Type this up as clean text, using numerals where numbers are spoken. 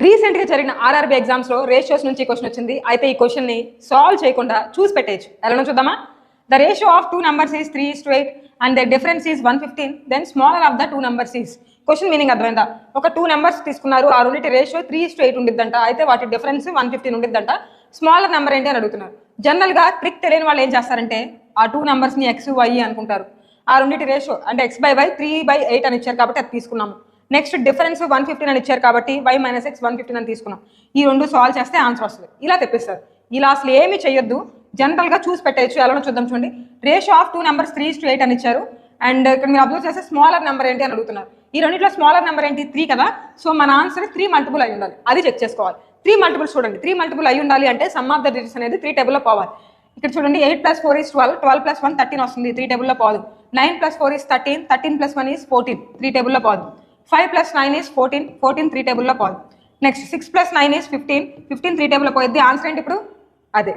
రీసెంట్గా జరిగిన ఆర్ఆర్బీ ఎగ్జామ్స్లో రేషియోస్ నుంచి క్వశ్చన్ వచ్చింది. అయితే ఈ క్వశ్చన్ని సాల్వ్ చేయకుండా చూసి పెట్టేయచ్చు. ఎలానో చూద్దామా. The ratio of two numbers is 3:8 and the difference is 115. Then smaller of the two numbers is. Question meaning అర్థమైందా? ఒక టూ నెంబర్స్ తీసుకున్నారు, ఆ రెండింటి రేషియో 3:8 ఉండిద్దంట. అయితే వాటి డిఫరెన్స్ 115 ఉండిద్దంట. స్మాలర్ నెంబర్ ఏంటి అని అడుగుతున్నారు. జనరల్గా ట్రిక్ తెలియని వాళ్ళు ఏం చేస్తారంటే ఆ టూ నెంబర్స్ని X, Y అనుకుంటారు. ఆ రెండింటి రేషియో అంటే X/Y 3/8 అని ఇచ్చారు కాబట్టి అది తీసుకున్నాము. నెక్స్ట్ డిఫరెన్స్ 115 అని ఇచ్చారు కాబట్టి y - x 115 అని తీసుకున్నాం. ఈ రెండు సాల్వ్ చేస్తే ఆన్సర్ వస్తుంది. ఇలా తెప్పిస్తారు. ఇలా అసలు ఏమి చేయొద్దు, జనరల్గా చూసి పెట్టేయచ్చు. ఎలానో చూద్దాం చూడండి. రేషియో ఆఫ్ టూ నెంబర్స్ 3:8 అని ఇచ్చారు. అండ్ ఇక్కడ మీరు అబ్జర్వ్ చేస్తే స్మాలర్ నెంబర్ ఏంటి అని అడుగుతున్నారు. ఈ రెండింటిలో స్మాలర్ నెంబర్ ఏంటి? 3 కదా. సో మన ఆన్సర్ 3 మల్టిపుల్ అయి ఉండాలి. అది చెక్ చేసుకోవాలి. 3 మల్టిపుల్ చూడండి. 3 మల్టిపుల్ అయి ఉండాలి అంటే సమ్ ఆఫ్ ద డిజిట్స్ అనేది 3 టేబుల్లో పోవాలి. ఇక్కడ చూడండి 8 + 4 = 12, 12 + 1 13 వస్తుంది. 3 టేబుల్లో పోదు. 9 + 4 = 13, 13 + 1 = 14, 3 టేబుల్లో పోదు. 5 + 9 = 14, 14 3 టేబుల్లో పోదు. నెక్స్ట్ 6 + 9 = 15, 15 3 టేబుల్లో పోయిద్ది. ఆన్సర్ ఏంటి ఇప్పుడు? అదే.